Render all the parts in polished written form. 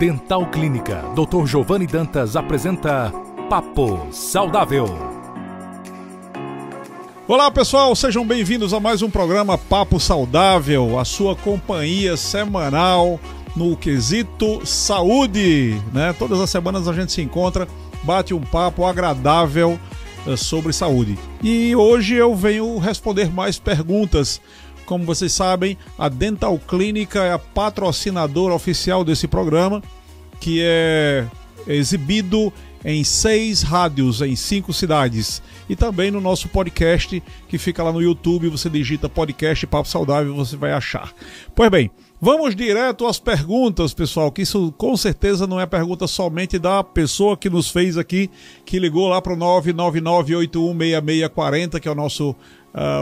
Dental Clínica, Dr. Giovanni Dantas apresenta Papo Saudável. Olá pessoal, sejam bem-vindos a mais um programa Papo Saudável, a sua companhia semanal no quesito saúde, né? Todas as semanas a gente se encontra, bate um papo agradável sobre saúde. E hoje eu venho responder mais perguntas. Como vocês sabem, a Dental Clínica é a patrocinadora oficial desse programa, que é exibido em 6 rádios, em 5 cidades. E também no nosso podcast, que fica lá no YouTube, você digita podcast Papo Saudável, você vai achar. Pois bem, vamos direto às perguntas, pessoal, que isso com certeza não é pergunta somente da pessoa que nos fez aqui, que ligou lá para o 999816640, que é o nosso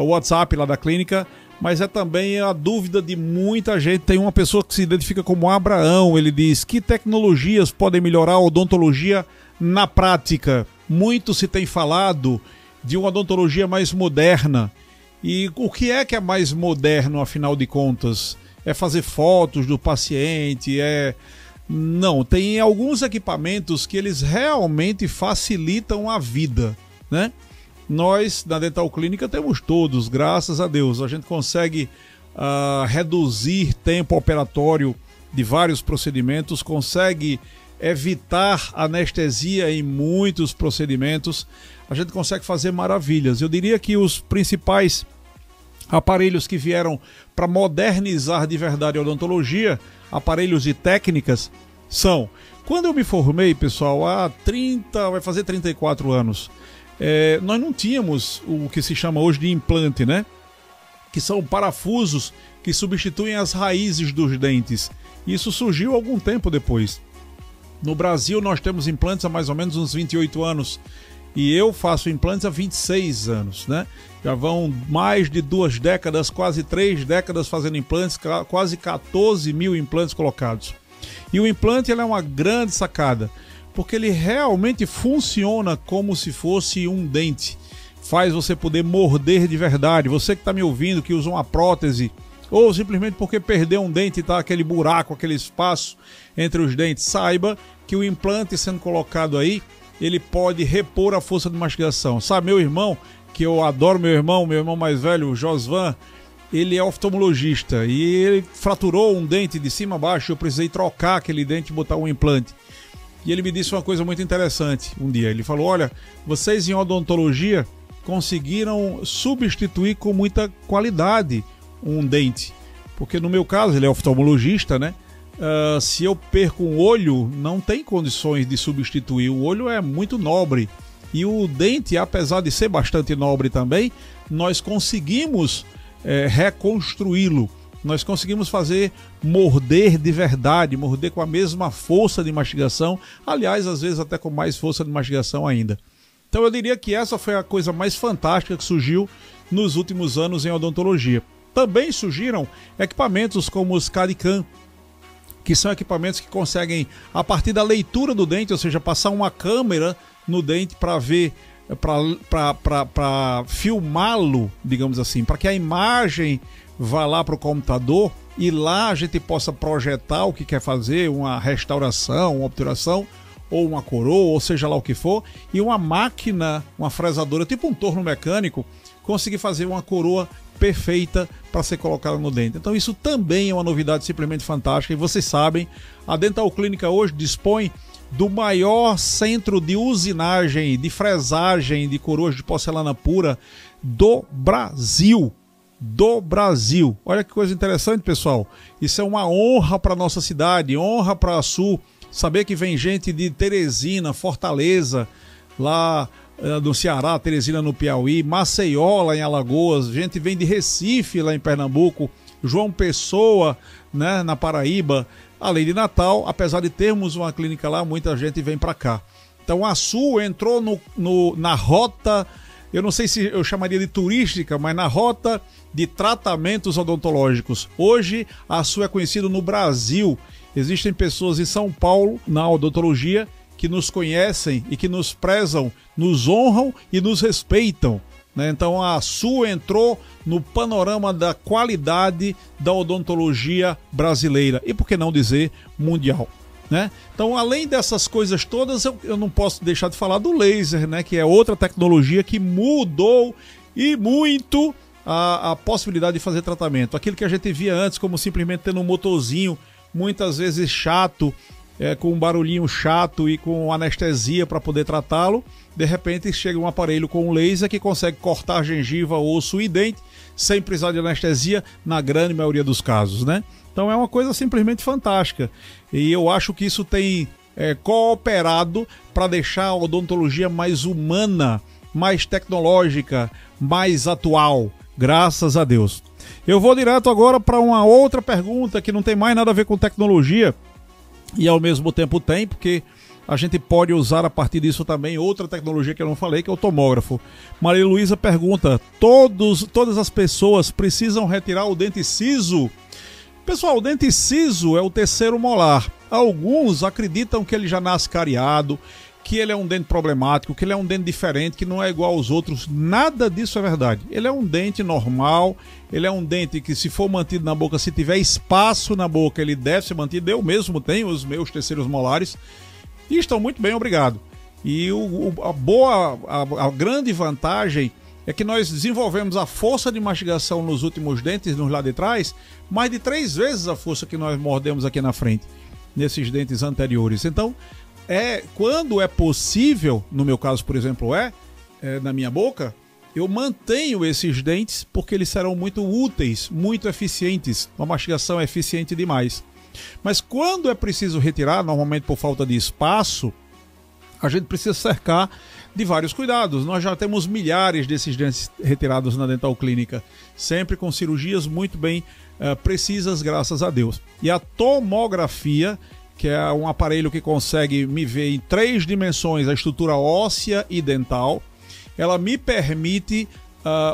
WhatsApp lá da clínica, mas é também a dúvida de muita gente. Tem uma pessoa que se identifica como Abraão, ele diz: que tecnologias podem melhorar a odontologia na prática? Muito se tem falado de uma odontologia mais moderna. E o que é mais moderno, afinal de contas? É fazer fotos do paciente? Não, tem alguns equipamentos que eles realmente facilitam a vida, né? Nós, na Dental Clínica, temos todos, graças a Deus. A gente consegue reduzir tempo operatório de vários procedimentos, consegue evitar anestesia em muitos procedimentos, a gente consegue fazer maravilhas. Eu diria que os principais aparelhos que vieram para modernizar de verdade a odontologia, aparelhos e técnicas, são... Quando eu me formei, pessoal, vai fazer 34 anos, nós não tínhamos o que se chama hoje de implante, né? Que são parafusos que substituem as raízes dos dentes. Isso surgiu algum tempo depois. No Brasil nós temos implantes há mais ou menos uns 28 anos. E eu faço implantes há 26 anos, né? Já vão mais de 2 décadas, quase 3 décadas fazendo implantes, quase 14 mil implantes colocados. E o implante é uma grande sacada, porque ele realmente funciona como se fosse um dente. Faz você poder morder de verdade. Você que está me ouvindo, que usa uma prótese, ou simplesmente porque perdeu um dente e está aquele buraco, aquele espaço entre os dentes, saiba que o implante sendo colocado aí, ele pode repor a força de mastigação. Sabe, meu irmão, que eu adoro meu irmão mais velho, o Josvan, ele é oftalmologista e ele fraturou um dente de cima a baixo. Eu precisei trocar aquele dente e botar um implante. E ele me disse uma coisa muito interessante um dia. Ele falou: olha, vocês em odontologia conseguiram substituir com muita qualidade um dente. Porque no meu caso, ele é oftalmologista, né? Se eu perco um olho, não tem condições de substituir. O olho é muito nobre. E o dente, apesar de ser bastante nobre também, nós conseguimos reconstruí-lo. Nós conseguimos fazer morder de verdade, morder com a mesma força de mastigação, aliás, às vezes até com mais força de mastigação ainda. Então eu diria que essa foi a coisa mais fantástica que surgiu nos últimos anos em odontologia. Também surgiram equipamentos como os CAD/CAM, que são equipamentos que conseguem, a partir da leitura do dente, ou seja, passar uma câmera no dente para ver, para filmá-lo, digamos assim, para que a imagem vá lá para o computador e lá a gente possa projetar o que quer fazer, uma restauração, uma obturação, ou uma coroa, ou seja lá o que for, e uma máquina, uma fresadora, tipo um torno mecânico, conseguir fazer uma coroa perfeita para ser colocada no dente. Então isso também é uma novidade simplesmente fantástica. E vocês sabem, a Dental Clínica hoje dispõe do maior centro de usinagem, de fresagem de coroas de porcelana pura do Brasil. Olha que coisa interessante, pessoal. Isso é uma honra para nossa cidade, honra para a Sul. Saber que vem gente de Teresina, Fortaleza, lá no Ceará, Teresina no Piauí, Maceió lá em Alagoas, gente vem de Recife lá em Pernambuco, João Pessoa, né, na Paraíba, além de Natal. Apesar de termos uma clínica lá, muita gente vem para cá. Então a Sul entrou na rota, eu não sei se eu chamaria de turística, mas na rota de tratamentos odontológicos. Hoje a Sul é conhecida no Brasil. Existem pessoas em São Paulo, na odontologia, que nos conhecem e que nos prezam, nos honram e nos respeitam, né? Então a Sul entrou no panorama da qualidade da odontologia brasileira e, por que não dizer, mundial. né? Então, além dessas coisas todas, eu não posso deixar de falar do laser, né? Que é outra tecnologia que mudou e muito a possibilidade de fazer tratamento. Aquilo que a gente via antes como simplesmente tendo um motorzinho, muitas vezes chato, com um barulhinho chato e com anestesia para poder tratá-lo, de repente chega um aparelho com um laser que consegue cortar gengiva, osso e dente sem precisar de anestesia na grande maioria dos casos, né? Então é uma coisa simplesmente fantástica e eu acho que isso tem cooperado para deixar a odontologia mais humana, mais tecnológica, mais atual, graças a Deus. Eu vou direto agora para uma outra pergunta que não tem mais nada a ver com tecnologia e ao mesmo tempo tem, porque a gente pode usar a partir disso também outra tecnologia que eu não falei, que é o tomógrafo. Maria Luísa pergunta: todas as pessoas precisam retirar o dente ciso? Pessoal, o dente ciso é o terceiro molar. Alguns acreditam que ele já nasce cariado, que ele é um dente problemático, que ele é um dente diferente, que não é igual aos outros. Nada disso é verdade. Ele é um dente normal, ele é um dente que, se for mantido na boca, se tiver espaço na boca, ele deve ser mantido. Eu mesmo tenho os meus terceiros molares e estão muito bem, obrigado. E a grande vantagem é que nós desenvolvemos a força de mastigação nos últimos dentes, nos lá de trás, mais de 3 vezes a força que nós mordemos aqui na frente, nesses dentes anteriores. Então, quando é possível, no meu caso, por exemplo, na minha boca, eu mantenho esses dentes porque eles serão muito úteis, muito eficientes. A mastigação é eficiente demais. Mas quando é preciso retirar, normalmente por falta de espaço, a gente precisa cercar de vários cuidados. Nós já temos milhares desses dentes retirados na Dental Clínica, sempre com cirurgias muito bem precisas, graças a Deus. E a tomografia, que é um aparelho que consegue me ver em 3 dimensões a estrutura óssea e dental, ela me permite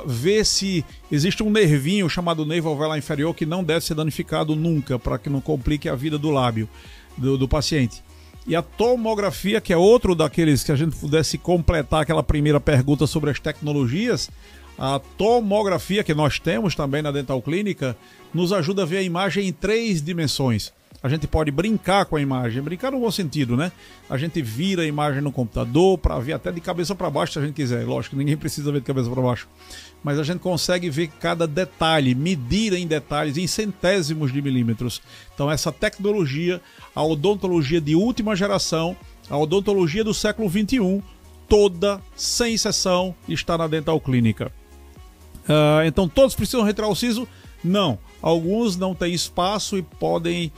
ver se existe um nervinho chamado nervo alveolar inferior que não deve ser danificado nunca, para que não complique a vida do lábio do paciente. E a tomografia, que é outro daqueles que a gente pudesse completar aquela primeira pergunta sobre as tecnologias, a tomografia que nós temos também na Dental Clínica nos ajuda a ver a imagem em 3 dimensões. A gente pode brincar com a imagem, brincar no bom sentido, né? A gente vira a imagem no computador para ver até de cabeça para baixo se a gente quiser. Lógico, ninguém precisa ver de cabeça para baixo. Mas a gente consegue ver cada detalhe, medir em detalhes, em centésimos de milímetros. Então essa tecnologia, a odontologia de última geração, a odontologia do século XXI, toda, sem exceção, está na Dental Clínica. Então todos precisam retirar o siso? Não. Alguns não têm espaço e podem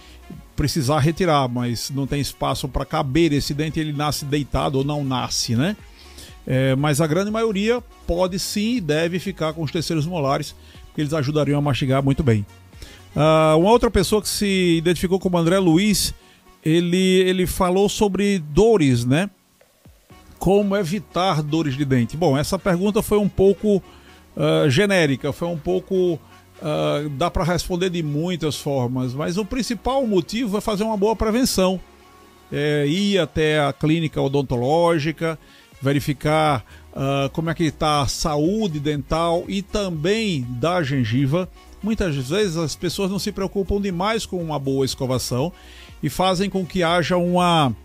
precisar retirar, mas não tem espaço para caber esse dente, ele nasce deitado ou não nasce, né? Mas a grande maioria pode sim e deve ficar com os terceiros molares, porque eles ajudariam a mastigar muito bem. Uma outra pessoa que se identificou como André Luiz, ele falou sobre dores, né? Como evitar dores de dente? Bom, essa pergunta foi um pouco genérica, foi um pouco... dá para responder de muitas formas, mas o principal motivo é fazer uma boa prevenção. Ir até a clínica odontológica, verificar como é que está a saúde dental e também da gengiva. Muitas vezes as pessoas não se preocupam demais com uma boa escovação e fazem com que haja uma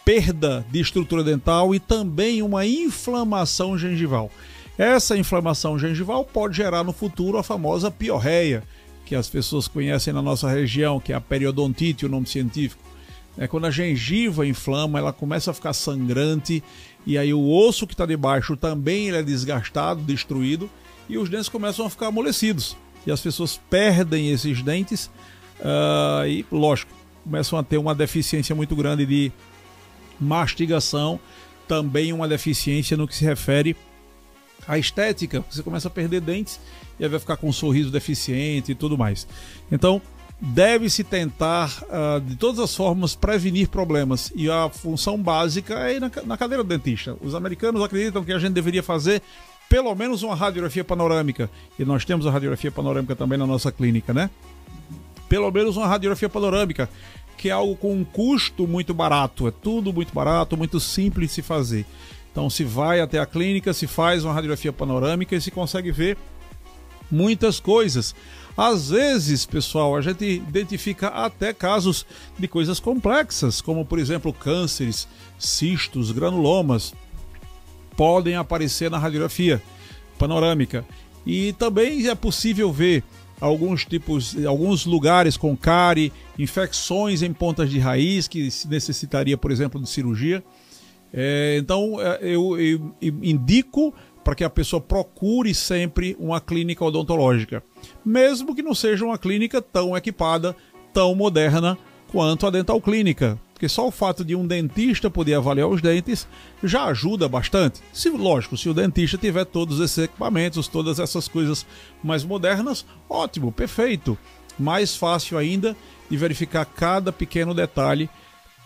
perda de estrutura dental e também uma inflamação gengival. Essa inflamação gengival pode gerar no futuro a famosa piorreia, que as pessoas conhecem na nossa região, que é a periodontite, o nome científico. Quando a gengiva inflama, ela começa a ficar sangrante, e aí o osso que está debaixo também ele é desgastado, destruído, e os dentes começam a ficar amolecidos. E as pessoas perdem esses dentes e, lógico, começam a ter uma deficiência muito grande de mastigação, também uma deficiência no que se refere à estética. Você começa a perder dentes e aí vai ficar com um sorriso deficiente e tudo mais. Então, deve-se tentar, de todas as formas, prevenir problemas. E a função básica é ir na cadeira do dentista. Os americanos acreditam que a gente deveria fazer pelo menos uma radiografia panorâmica. E nós temos a radiografia panorâmica também na nossa clínica, né? Pelo menos uma radiografia panorâmica, que é algo com um custo muito barato. É tudo muito barato, muito simples de se fazer. Então se vai até a clínica, se faz uma radiografia panorâmica e se consegue ver muitas coisas. Às vezes, pessoal, a gente identifica até casos de coisas complexas, como por exemplo cânceres, cistos, granulomas, podem aparecer na radiografia panorâmica. E também é possível ver alguns lugares com cárie, infecções em pontas de raiz, que necessitaria, por exemplo, de cirurgia. Então, eu indico para que a pessoa procure sempre uma clínica odontológica, mesmo que não seja uma clínica tão equipada, tão moderna quanto a Dental Clínica, porque só o fato de um dentista poder avaliar os dentes já ajuda bastante. Lógico, se o dentista tiver todos esses equipamentos, todas essas coisas mais modernas, ótimo, perfeito. Mais fácil ainda de verificar cada pequeno detalhe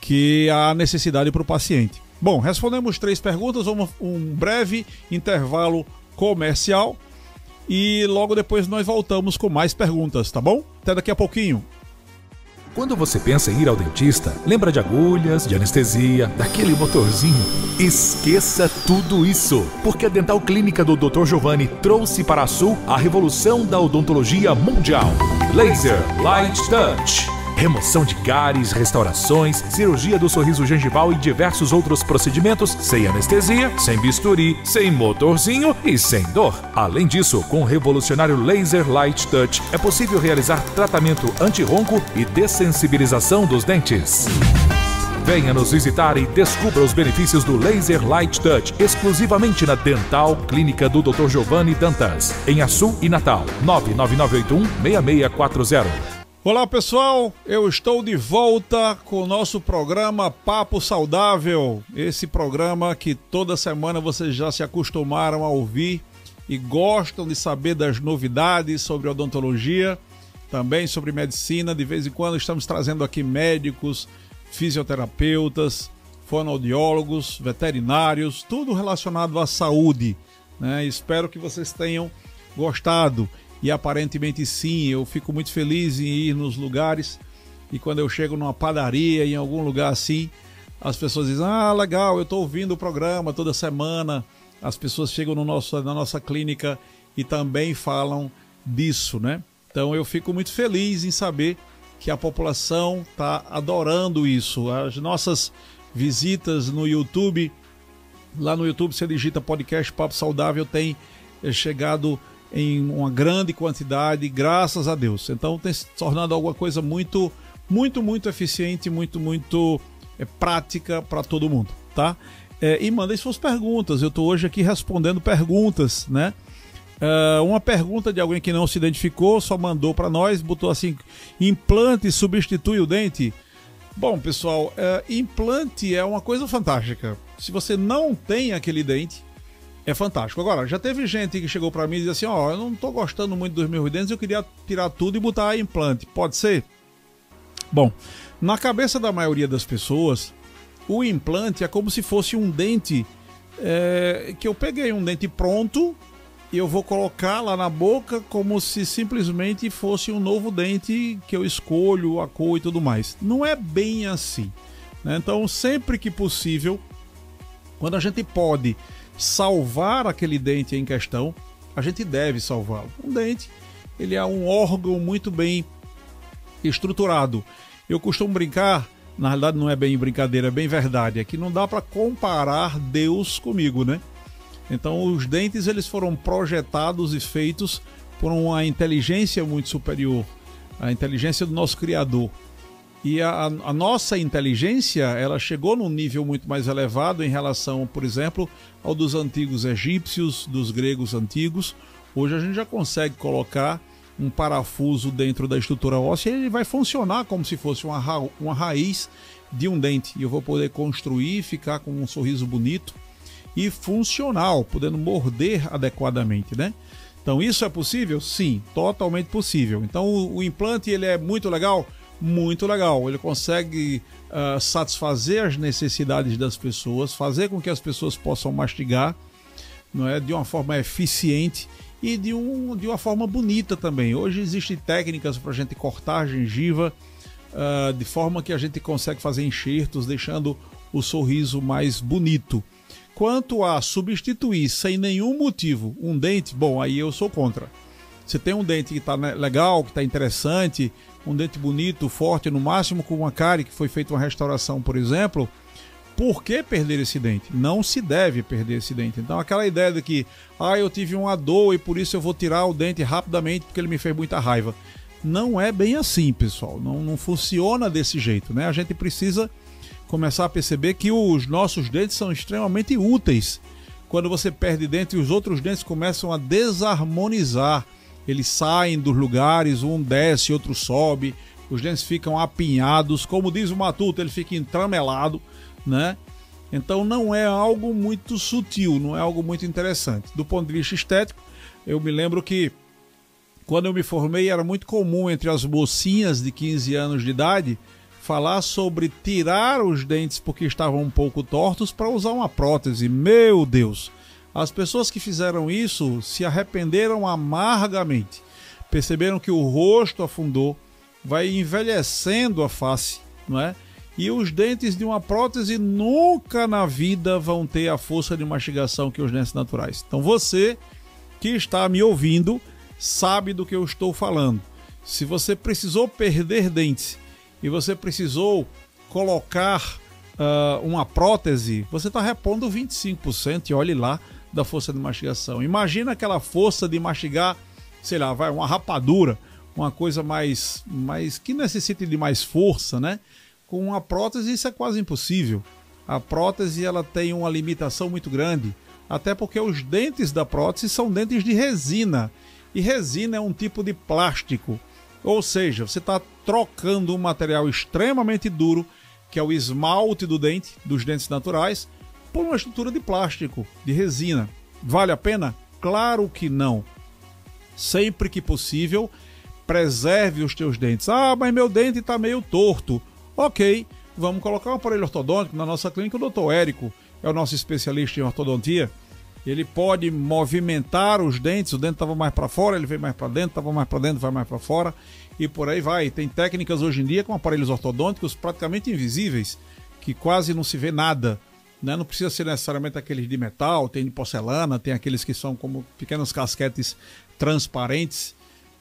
que há necessidade para o paciente. Bom, respondemos 3 perguntas, vamos um breve intervalo comercial e logo depois nós voltamos com mais perguntas, tá bom? Até daqui a pouquinho. Quando você pensa em ir ao dentista, lembra de agulhas, de anestesia, daquele motorzinho? Esqueça tudo isso, porque a Dental Clínica do Dr. Giovanni trouxe para a Sul a revolução da odontologia mundial. Laser Light Touch. Remoção de cáries, restaurações, cirurgia do sorriso gengival e diversos outros procedimentos sem anestesia, sem bisturi, sem motorzinho e sem dor. Além disso, com o revolucionário Laser Light Touch, é possível realizar tratamento anti-ronco e dessensibilização dos dentes. Venha nos visitar e descubra os benefícios do Laser Light Touch exclusivamente na Dental Clínica do Dr. Giovanni Dantas, em Açu e Natal, 99981-6640. Olá pessoal, eu estou de volta com o nosso programa Papo Saudável, esse programa que toda semana vocês já se acostumaram a ouvir e gostam de saber das novidades sobre odontologia, também sobre medicina. De vez em quando estamos trazendo aqui médicos, fisioterapeutas, fonoaudiólogos, veterinários, tudo relacionado à saúde, né? Espero que vocês tenham gostado. E aparentemente sim, eu fico muito feliz em ir nos lugares e quando eu chego numa padaria, em algum lugar assim, as pessoas dizem, legal, eu estou ouvindo o programa toda semana. As pessoas chegam na nossa clínica e também falam disso, né? Então eu fico muito feliz em saber que a população está adorando isso. As nossas visitas no YouTube, lá no YouTube você digita podcast Papo Saudável, tem chegado em uma grande quantidade, graças a Deus. Então tem se tornado alguma coisa muito eficiente, muito prática para todo mundo, tá? E mandem suas perguntas, eu estou hoje aqui respondendo perguntas, né? Uma pergunta de alguém que não se identificou, só mandou para nós, botou assim, implante substitui o dente? Bom, pessoal, implante é uma coisa fantástica. Se você não tem aquele dente, é fantástico. Agora, já teve gente que chegou para mim e disse assim, eu não tô gostando muito dos meus dentes, eu queria tirar tudo e botar implante. Pode ser? Bom, na cabeça da maioria das pessoas, o implante é como se fosse um dente que eu peguei um dente pronto e eu vou colocar lá na boca como se simplesmente fosse um novo dente que eu escolho a cor e tudo mais. Não é bem assim, né? Então, sempre que possível, quando a gente pode salvar aquele dente em questão, a gente deve salvá-lo. Um dente, ele é um órgão muito bem estruturado. Eu costumo brincar, na realidade não é bem brincadeira, é bem verdade, é que não dá para comparar Deus comigo, né? Então os dentes eles foram projetados e feitos por uma inteligência muito superior, a inteligência do nosso Criador. E a nossa inteligência, ela chegou num nível muito mais elevado em relação, por exemplo, ao dos antigos egípcios, dos gregos antigos. Hoje a gente já consegue colocar um parafuso dentro da estrutura óssea e ele vai funcionar como se fosse uma raiz de um dente. E eu vou poder construir, ficar com um sorriso bonito e funcional, podendo morder adequadamente, né? Então isso é possível? Sim, totalmente possível. Então o implante ele é muito legal? Muito legal, ele consegue satisfazer as necessidades das pessoas, fazer com que as pessoas possam mastigar, não é, de uma forma eficiente e de uma forma bonita também. Hoje existem técnicas para a gente cortar a gengiva de forma que a gente consegue fazer enxertos, deixando o sorriso mais bonito. Quanto a substituir sem nenhum motivo um dente, bom, aí eu sou contra. Você tem um dente que está legal, que está interessante, um dente bonito, forte, no máximo com uma cárie que foi feita uma restauração, por exemplo. Por que perder esse dente? Não se deve perder esse dente. Então aquela ideia de que eu tive uma dor e por isso eu vou tirar o dente rapidamente porque ele me fez muita raiva. Não é bem assim, pessoal. Não funciona desse jeito, né? A gente precisa começar a perceber que os nossos dentes são extremamente úteis. Quando você perde dente, os outros dentes começam a desarmonizar. Eles saem dos lugares, um desce, outro sobe, os dentes ficam apinhados. Como diz o Matuto, ele fica entramelado, né? Então não é algo muito sutil, não é algo muito interessante. Do ponto de vista estético, eu me lembro que quando eu me formei era muito comum entre as mocinhas de 15 anos de idade falar sobre tirar os dentes porque estavam um pouco tortos para usar uma prótese. Meu Deus! As pessoas que fizeram isso se arrependeram amargamente. Perceberam que o rosto afundou, vai envelhecendo a face, não é? E os dentes de uma prótese nunca na vida vão ter a força de mastigação que os dentes naturais. Então você que está me ouvindo sabe do que eu estou falando. Se você precisou perder dentes e você precisou colocar uma prótese, você está repondo 25% e olhe lá da força de mastigação. Imagina aquela força de mastigar, sei lá, uma rapadura, uma coisa mais que necessite de mais força, né? Com uma prótese isso é quase impossível. A prótese ela tem uma limitação muito grande, até porque os dentes da prótese são dentes de resina. E resina é um tipo de plástico. Ou seja, você está trocando um material extremamente duro, que é o esmalte do dente, dos dentes naturais, por uma estrutura de plástico, de resina. Vale a pena? Claro que não. Sempre que possível, preserve os teus dentes. Mas meu dente está meio torto. Ok, vamos colocar um aparelho ortodôntico. Na nossa clínica, o Dr. Érico é o nosso especialista em ortodontia. Ele pode movimentar os dentes, o dente estava mais para fora, ele veio mais para dentro, estava mais para dentro, vai mais para fora e por aí vai. Tem técnicas hoje em dia com aparelhos ortodônticos praticamente invisíveis, que quase não se vê nada, né? Não precisa ser necessariamente aqueles de metal, tem de porcelana, tem aqueles que são como pequenos casquetes transparentes.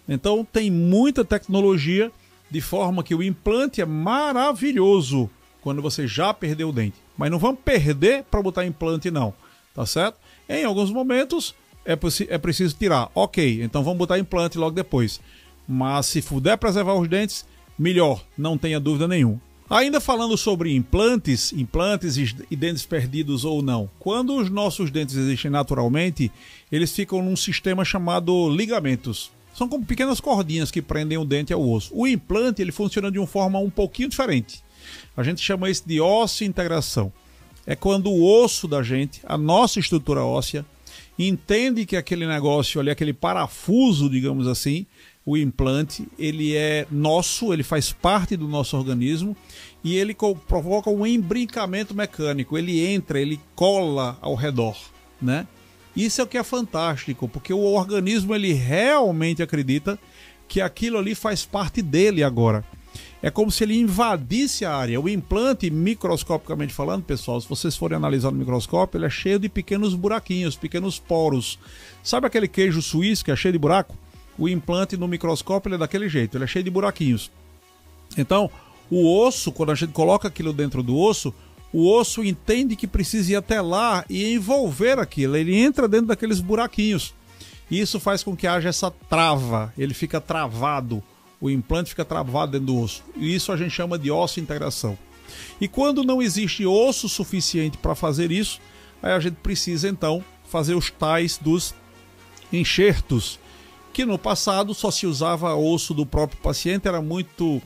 Então tem muita tecnologia, de forma que o implante é maravilhoso quando você já perdeu o dente. Mas não vamos perder para botar implante não, tá certo? Em alguns momentos é preciso tirar. Ok, então vamos botar implante logo depois. Mas se puder preservar os dentes, melhor, não tenha dúvida nenhuma. Ainda falando sobre implantes e dentes perdidos ou não. Quando os nossos dentes existem naturalmente, eles ficam num sistema chamado ligamentos. São como pequenas cordinhas que prendem o dente ao osso. O implante ele funciona de uma forma um pouquinho diferente. A gente chama isso de osseointegração. É quando o osso da gente, a nossa estrutura óssea, entende que aquele negócio ali, aquele parafuso, digamos assim, o implante, ele é nosso, ele faz parte do nosso organismo e ele provoca um embrincamento mecânico. Ele entra, ele cola ao redor, né? Isso é o que é fantástico, porque o organismo ele realmente acredita que aquilo ali faz parte dele agora. É como se ele invadisse a área. O implante, microscopicamente falando, pessoal, se vocês forem analisar no microscópio, ele é cheio de pequenos buraquinhos, pequenos poros. Sabe aquele queijo suíço que é cheio de buraco? O implante no microscópio ele é daquele jeito, ele é cheio de buraquinhos. Então, o osso, quando a gente coloca aquilo dentro do osso, o osso entende que precisa ir até lá e envolver aquilo. Ele entra dentro daqueles buraquinhos. E isso faz com que haja essa trava. Ele fica travado. O implante fica travado dentro do osso. E isso a gente chama de osseointegração. E quando não existe osso suficiente para fazer isso, aí a gente precisa então fazer os tais dos enxertos, que no passado só se usava osso do próprio paciente, era muito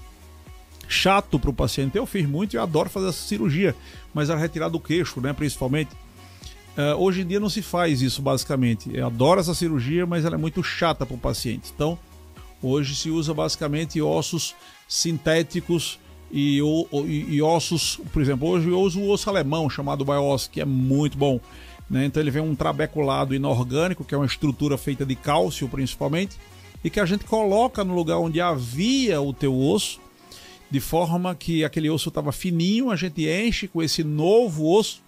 chato para o paciente. Eu fiz muito e eu adoro fazer essa cirurgia, mas era retirar do queixo, né, principalmente. Hoje em dia não se faz isso basicamente. Eu adoro essa cirurgia, mas ela é muito chata para o paciente. Então, hoje se usa basicamente ossos sintéticos e ossos, por exemplo, hoje eu uso o osso alemão chamado Bioss, que é muito bom, né? Então ele vem um trabeculado inorgânico, que é uma estrutura feita de cálcio principalmente, e que a gente coloca no lugar onde havia o teu osso, de forma que aquele osso estava fininho, a gente enche com esse novo osso,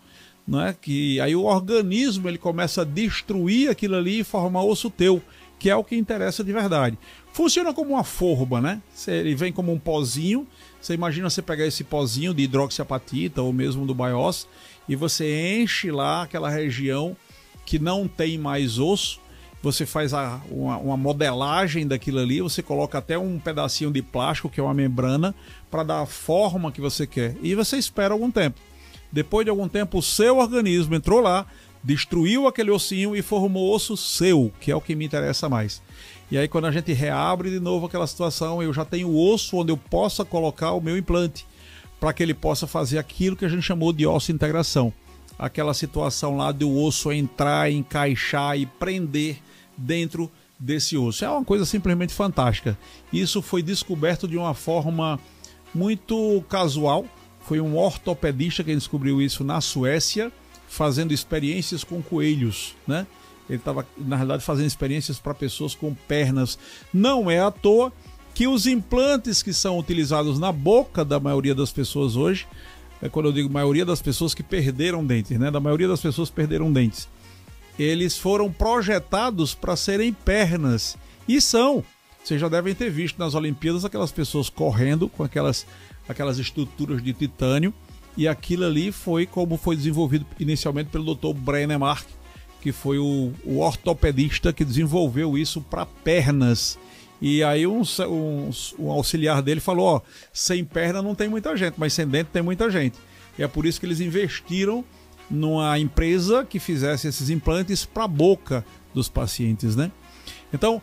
né? Que aí o organismo ele começa a destruir aquilo ali e formar osso teu, que é o que interessa de verdade. Funciona como uma forma, né? Ele vem como um pozinho. Você imagina você pegar esse pozinho de hidroxiapatita ou mesmo do BIOS e você enche lá aquela região que não tem mais osso. Você faz uma modelagem daquilo ali, você coloca até um pedacinho de plástico, que é uma membrana, para dar a forma que você quer. E você espera algum tempo. Depois de algum tempo, o seu organismo entrou lá, destruiu aquele ossinho e formou osso seu, que é o que me interessa mais. E aí quando a gente reabre de novo aquela situação, eu já tenho osso onde eu possa colocar o meu implante, para que ele possa fazer aquilo que a gente chamou de osso-integração. Aquela situação lá do osso entrar, encaixar e prender dentro desse osso. É uma coisa simplesmente fantástica. Isso foi descoberto de uma forma muito casual. Foi um ortopedista que descobriu isso na Suécia, fazendo experiências com coelhos, né? Ele estava, na realidade, fazendo experiências para pessoas com pernas. Não é à toa que os implantes que são utilizados na boca da maioria das pessoas hoje, quando eu digo maioria das pessoas que perderam dentes, né? Da maioria das pessoas que perderam dentes, eles foram projetados para serem pernas. E são. Vocês já devem ter visto nas Olimpíadas aquelas pessoas correndo com aquelas estruturas de titânio. E aquilo ali foi como foi desenvolvido inicialmente pelo Dr. Brennemark, que foi o ortopedista que desenvolveu isso para pernas. E aí um auxiliar dele falou, ó, sem perna não tem muita gente, mas sem dente tem muita gente. E é por isso que eles investiram numa empresa que fizesse esses implantes para a boca dos pacientes, né? Então,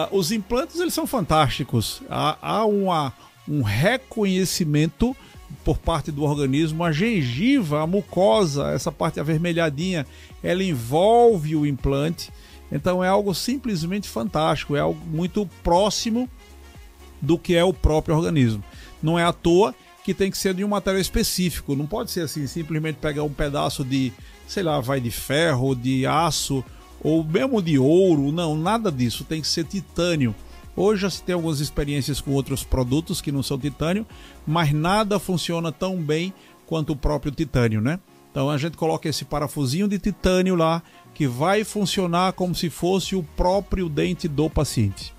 os implantes, eles são fantásticos. Há um reconhecimento por parte do organismo. A gengiva, a mucosa, essa parte avermelhadinha, ela envolve o implante. Então é algo simplesmente fantástico, é algo muito próximo do que é o próprio organismo. Não é à toa que tem que ser de um material específico, não pode ser assim, simplesmente pegar um pedaço de, sei lá, vai de ferro, de aço, ou mesmo de ouro, não, nada disso, tem que ser titânio. Hoje já se tem algumas experiências com outros produtos que não são titânio, mas nada funciona tão bem quanto o próprio titânio, né? Então a gente coloca esse parafusinho de titânio lá, que vai funcionar como se fosse o próprio dente do paciente.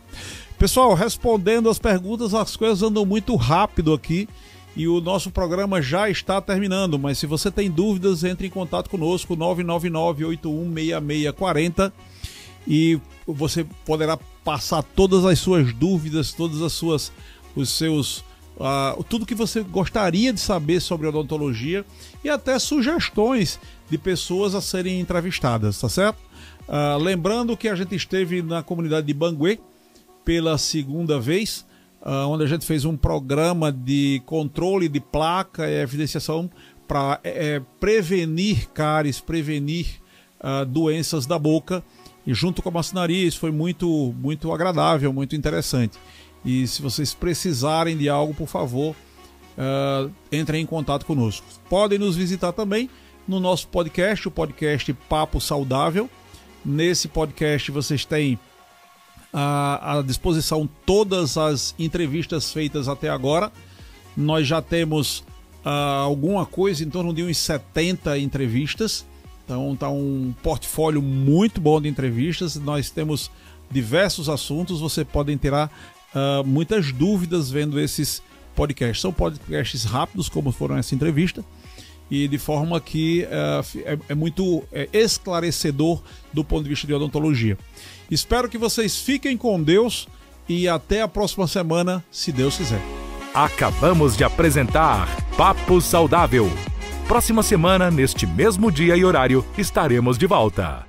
Pessoal, respondendo as perguntas, as coisas andam muito rápido aqui e o nosso programa já está terminando, mas se você tem dúvidas, entre em contato conosco, 999-816640, e você poderá passar todas as suas dúvidas, todas as suas, os seus, tudo que você gostaria de saber sobre odontologia e até sugestões de pessoas a serem entrevistadas, tá certo? Lembrando que a gente esteve na comunidade de Banguê pela segunda vez, onde a gente fez um programa de controle de placa e evidenciação para prevenir cáries, prevenir doenças da boca, e junto com a maçonaria. Isso foi muito, muito agradável, muito interessante. E se vocês precisarem de algo, por favor, entrem em contato conosco. Podem nos visitar também no nosso podcast, o podcast Papo Saudável. Nesse podcast vocês têm à disposição todas as entrevistas feitas até agora. Nós já temos alguma coisa em torno de uns 70 entrevistas. Então está um portfólio muito bom de entrevistas. Nós temos diversos assuntos. Você pode tirar muitas dúvidas vendo esses podcasts. São podcasts rápidos, como foram essa entrevista, e de forma que é muito esclarecedor do ponto de vista de odontologia. Espero que vocês fiquem com Deus e até a próxima semana, se Deus quiser. Acabamos de apresentar Papo Saudável. Próxima semana, neste mesmo dia e horário, estaremos de volta.